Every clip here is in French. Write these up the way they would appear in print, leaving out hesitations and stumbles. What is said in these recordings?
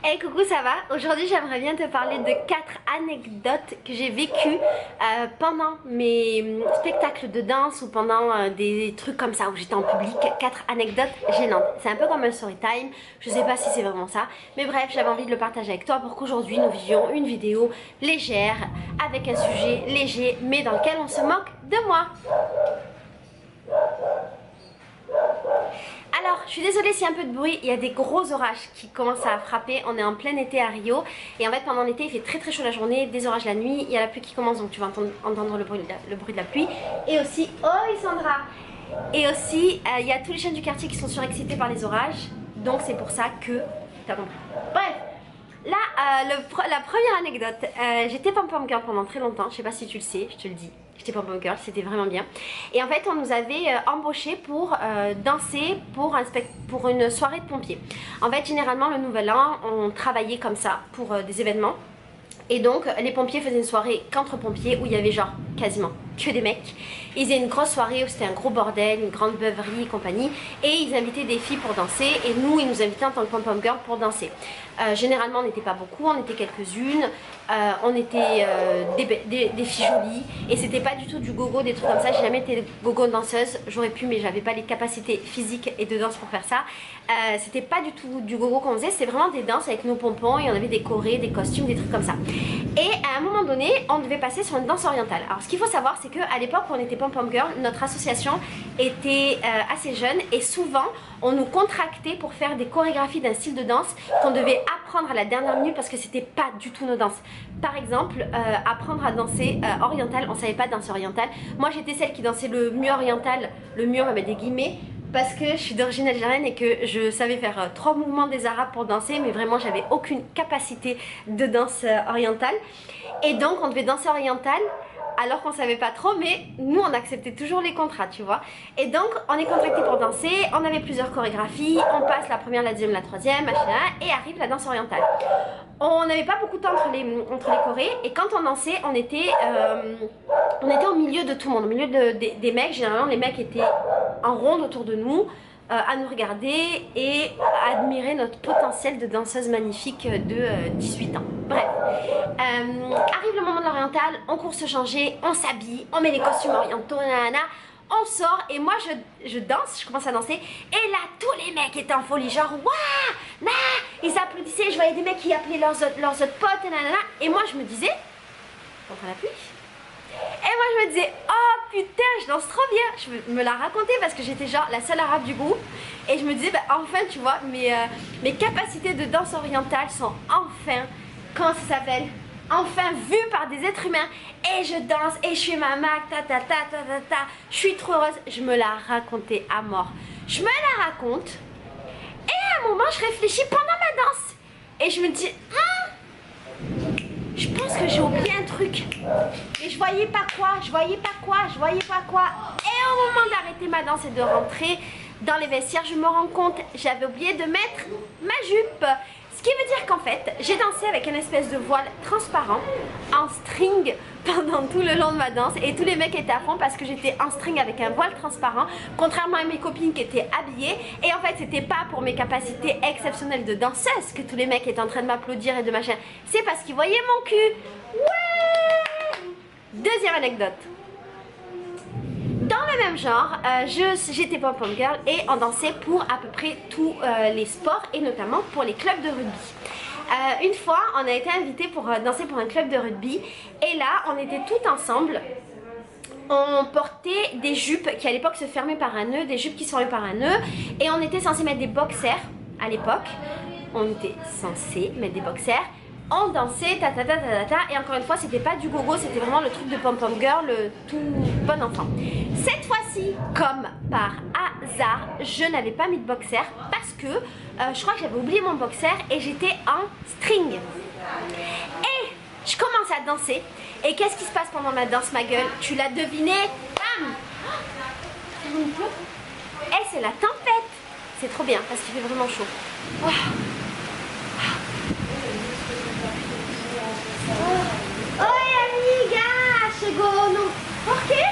Hey coucou, ça va? Aujourd'hui j'aimerais bien te parler de 4 anecdotes que j'ai vécues pendant mes spectacles de danse ou pendant des trucs comme ça où j'étais en public. 4 anecdotes gênantes. C'est un peu comme un story time, je sais pas si c'est vraiment ça, mais bref, j'avais envie de le partager avec toi pour qu'aujourd'hui nous vivions une vidéo légère avec un sujet léger mais dans lequel on se moque de moi. Alors, je suis désolée s'il y a un peu de bruit, il y a des gros orages qui commencent à frapper. On est en plein été à Rio et en fait pendant l'été il fait très chaud la journée, des orages la nuit, il y a la pluie qui commence donc tu vas entendre le bruit de la pluie. Et aussi, oh Isandra! Et aussi, il y a tous les chiens du quartier qui sont surexcités par les orages, donc c'est pour ça que... T'as compris. Bref, là, la première anecdote, j'étais pom-pom girl pendant très longtemps, je sais pas si tu le sais, je te le dis. J'étais pom-pom girl, c'était vraiment bien. Et en fait, on nous avait embauchés pour danser pour une soirée de pompiers. En fait, généralement, le nouvel an, on travaillait comme ça pour des événements. Et donc, les pompiers faisaient une soirée qu'entre pompiers où il y avait genre quasiment que des mecs. Ils faisaient une grosse soirée où c'était un gros bordel, une grande beuverie et compagnie. Et ils invitaient des filles pour danser. Et nous, ils nous invitaient en tant que pom-pom girl pour danser. Généralement, on n'était pas beaucoup, on était quelques-unes. On était des filles jolies. Et c'était pas du tout du gogo, des trucs comme ça. J'ai jamais été gogo danseuse. J'aurais pu, mais j'avais pas les capacités physiques et de danse pour faire ça. C'était pas du tout du gogo qu'on faisait. C'était vraiment des danses avec nos pompons. Et on avait des chorés, des costumes, des trucs comme ça. Et à un moment donné, on devait passer sur une danse orientale. Alors ce qu'il faut savoir, c'est qu'à l'époque où on était pom-pom girl, notre association était assez jeune et souvent on nous contractait pour faire des chorégraphies d'un style de danse qu'on devait apprendre à la dernière minute parce que c'était pas du tout nos danses. Par exemple, apprendre à danser oriental, on savait pas danser oriental. Moi j'étais celle qui dansait le mieux oriental, le mieux on va mettre des guillemets, parce que je suis d'origine algérienne et que je savais faire 3 mouvements des arabes pour danser, mais vraiment j'avais aucune capacité de danse orientale. Et donc on devait danser oriental alors qu'on savait pas trop, mais nous on acceptait toujours les contrats, tu vois. Et donc on est contracté pour danser, on avait plusieurs chorégraphies, on passe la première, la deuxième, la troisième, machin, et arrive la danse orientale. On n'avait pas beaucoup de temps entre les chorés, et quand on dansait, on était au milieu de tout le monde, au milieu des mecs. Généralement les mecs étaient en ronde autour de nous, à nous regarder et à admirer notre potentiel de danseuse magnifique de 18 ans. Bref, arrive le moment de l'oriental, on court se changer, on s'habille, on met les costumes orientaux, nanana, on sort et moi je danse, je commence à danser et là tous les mecs étaient en folie, genre waouh, nah, ils applaudissaient, je voyais des mecs qui appelaient leurs autres potes, nanana, et moi je me disais, contre la pluie. Et moi je me disais, oh putain je danse trop bien. Je me la racontais parce que j'étais genre la seule arabe du groupe. Et je me disais, bah, enfin tu vois, mes capacités de danse orientale sont enfin, comment ça s'appelle, enfin vues par des êtres humains. Et je danse et je fais ma mac, je suis trop heureuse. Je me la racontais à mort. Je me la raconte et à un moment je réfléchis pendant ma danse. Et je me dis, je pense que j'ai oublié un truc. Mais je voyais pas quoi. Et au moment d'arrêter ma danse et de rentrer dans les vestiaires, je me rends compte, j'avais oublié de mettre ma jupe. Ce qui veut dire qu'en fait, j'ai dansé avec une espèce de voile transparent, en string, pendant tout le long de ma danse. Et tous les mecs étaient à fond parce que j'étais en string avec un voile transparent, contrairement à mes copines qui étaient habillées. Et en fait, c'était pas pour mes capacités exceptionnelles de danseuse que tous les mecs étaient en train de m'applaudir et de machin. C'est parce qu'ils voyaient mon cul. Ouais! Deuxième anecdote. Dans le même genre, j'étais pom-pom girl et on dansait pour à peu près tous les sports et notamment pour les clubs de rugby. Une fois, on a été invités pour danser pour un club de rugby et là, on était toutes ensemble. On portait des jupes qui à l'époque se fermaient par un nœud, des jupes qui se fermaient par un nœud et on était censé mettre des boxers à l'époque. On était censé mettre des boxers. On dansait, et encore une fois, c'était pas du gogo, c'était vraiment le truc de pom-pom girl, le tout bon enfant. Cette fois-ci, comme par hasard, je n'avais pas mis de boxer parce que je crois que j'avais oublié mon boxer et j'étais en string. Et je commence à danser. Et qu'est-ce qui se passe pendant ma danse, ma gueule? Tu l'as deviné? Bam! Et c'est la tempête. C'est trop bien parce qu'il fait vraiment chaud. Oh. Oi amiga, chegou no... Por quê?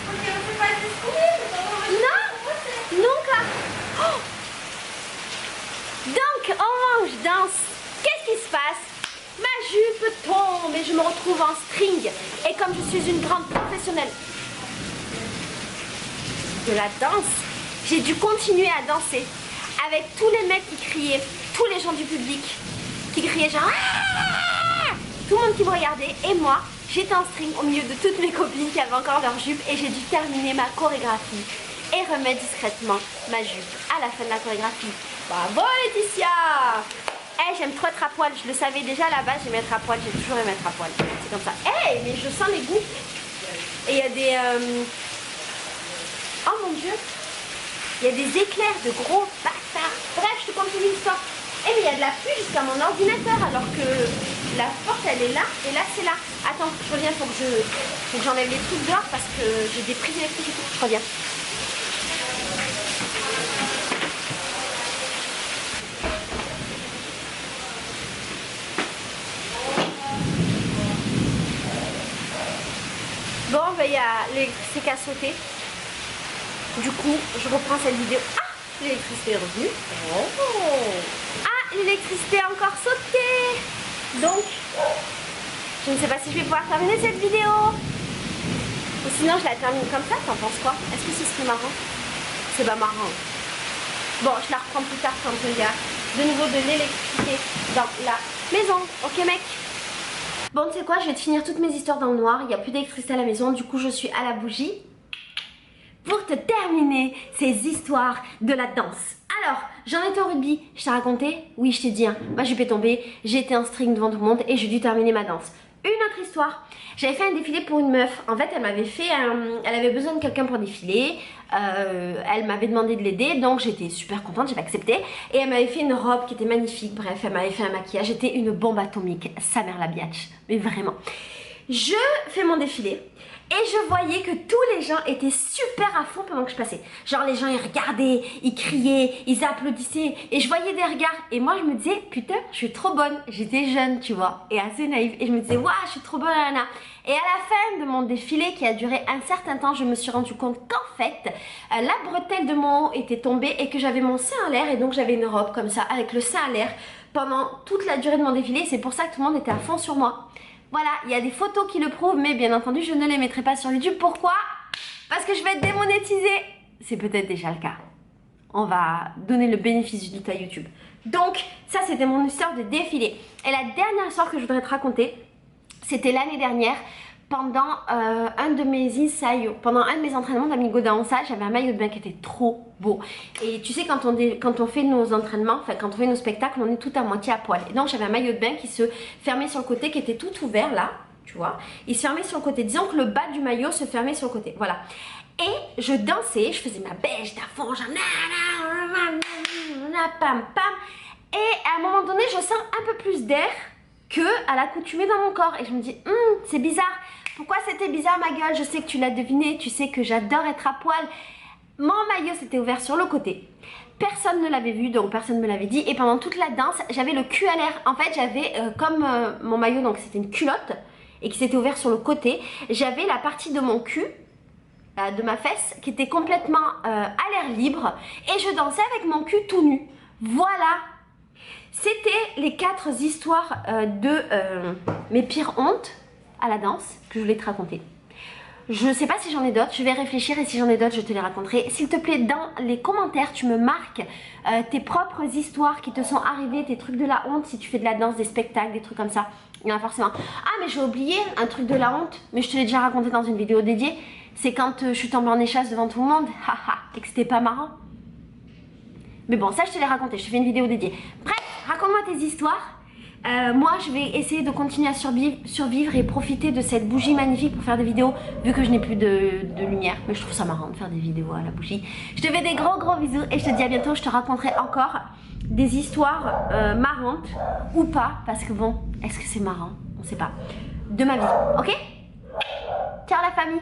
Porque você faz isso comigo, então eu vou Não, você. nunca. Oh. Donc, au moment où je danse, mais je me retrouve en string. Et comme je suis une grande professionnelle de la danse, j'ai dû continuer à danser avec tous les mecs qui criaient, tous les gens du public qui criaient genre Aaah! Tout le monde qui me regardait et moi j'étais en string au milieu de toutes mes copines qui avaient encore leur jupe et j'ai dû terminer ma chorégraphie et remettre discrètement ma jupe à la fin de la chorégraphie. Bravo Laetitia! Hey, j'aime trop être à poil, je le savais déjà à la base, j'aime être à poil, j'ai toujours aimé être à poil. C'est comme ça. Hey, mais je sens les goûts. Et il y a des... Oh mon dieu! Il y a des éclairs de gros bâtards. Bref, je te continue l'histoire. Eh mais il y a de la pluie jusqu'à mon ordinateur alors que la porte elle est là et là c'est là. Attends, je reviens, faut que j'enlève les trucs dehors parce que j'ai des prises électriques et tout. Je reviens. Bon, ben, il y a l'électricité qui a sauté. Du coup, je reprends cette vidéo. Ah, l'électricité est revenue. Oh. Ah, l'électricité a encore sauté. Donc, je ne sais pas si je vais pouvoir terminer cette vidéo. Ou sinon, je la termine comme ça. T'en penses quoi? Est-ce que ce serait marrant? C'est pas marrant. Bon, je la reprends plus tard quand il y a de nouveau de l'électricité dans la maison. Ok, mec? Bon, tu sais quoi? Je vais te finir toutes mes histoires dans le noir. Il n'y a plus d'électricité à la maison. Du coup, je suis à la bougie pour te terminer ces histoires de la danse. Alors, j'en étais au rugby, je t'ai raconté? Oui, je t'ai dit, hein, ma jupe est tombée, j'ai été en string devant tout le monde et j'ai dû terminer ma danse. Une autre histoire, j'avais fait un défilé pour une meuf. En fait, elle m'avait fait elle avait besoin de quelqu'un pour défiler. Elle m'avait demandé de l'aider, donc j'étais super contente, j'avais accepté. Et elle m'avait fait une robe qui était magnifique. Bref, elle m'avait fait un maquillage, j'étais une bombe atomique, sa mère la biatch, mais vraiment. Je fais mon défilé. Et je voyais que tous les gens étaient super à fond pendant que je passais. Genre les gens ils regardaient, ils criaient, ils applaudissaient. Et je voyais des regards. Et moi je me disais, putain, je suis trop bonne. J'étais jeune, tu vois, et assez naïve. Et je me disais, waouh, je suis trop bonne, Anna. Et à la fin de mon défilé qui a duré un certain temps, je me suis rendu compte qu'en fait, la bretelle de mon haut était tombée et que j'avais mon sein en l'air. Et donc j'avais une robe comme ça, avec le sein en l'air, pendant toute la durée de mon défilé. C'est pour ça que tout le monde était à fond sur moi. Voilà, il y a des photos qui le prouvent, mais bien entendu, je ne les mettrai pas sur YouTube. Pourquoi? Parce que je vais être démonétisée. C'est peut-être déjà le cas. On va donner le bénéfice du doute à YouTube. Donc, ça, c'était mon histoire de défilé. Et la dernière histoire que je voudrais te raconter, c'était l'année dernière, pendant un de mes entraînements d'Amigo Danza, j'avais un maillot de bain qui était trop beau. Et tu sais, quand on fait nos entraînements, enfin quand on fait nos spectacles, on est tout à moitié à poil. Et donc j'avais un maillot de bain qui se fermait sur le côté, qui était tout ouvert là, tu vois. Il se fermait sur le côté. Disons que le bas du maillot se fermait sur le côté, voilà. Et je dansais, je faisais ma bêche d'à fond, genre pam pam. Et à un moment donné, je sens un peu plus d'air que à l'accoutumée dans mon corps. Et je me dis, c'est bizarre. Pourquoi c'était bizarre ma gueule? Je sais que tu l'as deviné, tu sais que j'adore être à poil. Mon maillot s'était ouvert sur le côté. Personne ne l'avait vu, donc personne ne me l'avait dit. Et pendant toute la danse, j'avais le cul à l'air. En fait, j'avais comme mon maillot, donc c'était une culotte, et qui s'était ouvert sur le côté. J'avais la partie de mon cul, de ma fesse, qui était complètement à l'air libre. Et je dansais avec mon cul tout nu. Voilà. C'était les 4 histoires de mes pires hontes à la danse que je voulais te raconter. Je ne sais pas si j'en ai d'autres, je vais réfléchir et si j'en ai d'autres, je te les raconterai. S'il te plaît, dans les commentaires, tu me marques tes propres histoires qui te sont arrivées, tes trucs de la honte, si tu fais de la danse, des spectacles, des trucs comme ça. Il y en a forcément. Ah, mais j'ai oublié un truc de la honte, mais je te l'ai déjà raconté dans une vidéo dédiée. C'est quand je suis tombée en échasse devant tout le monde, haha, et que c'était pas marrant. Mais bon, ça je te l'ai raconté, je te fais une vidéo dédiée. Bref, raconte-moi tes histoires. Moi je vais essayer de continuer à survivre et profiter de cette bougie magnifique pour faire des vidéos, vu que je n'ai plus de lumière. Mais je trouve ça marrant de faire des vidéos à la bougie. Je te fais des gros bisous et je te dis à bientôt. Je te raconterai encore des histoires marrantes ou pas, parce que bon, est-ce que c'est marrant? On sait pas. De ma vie, ok? Ciao la famille.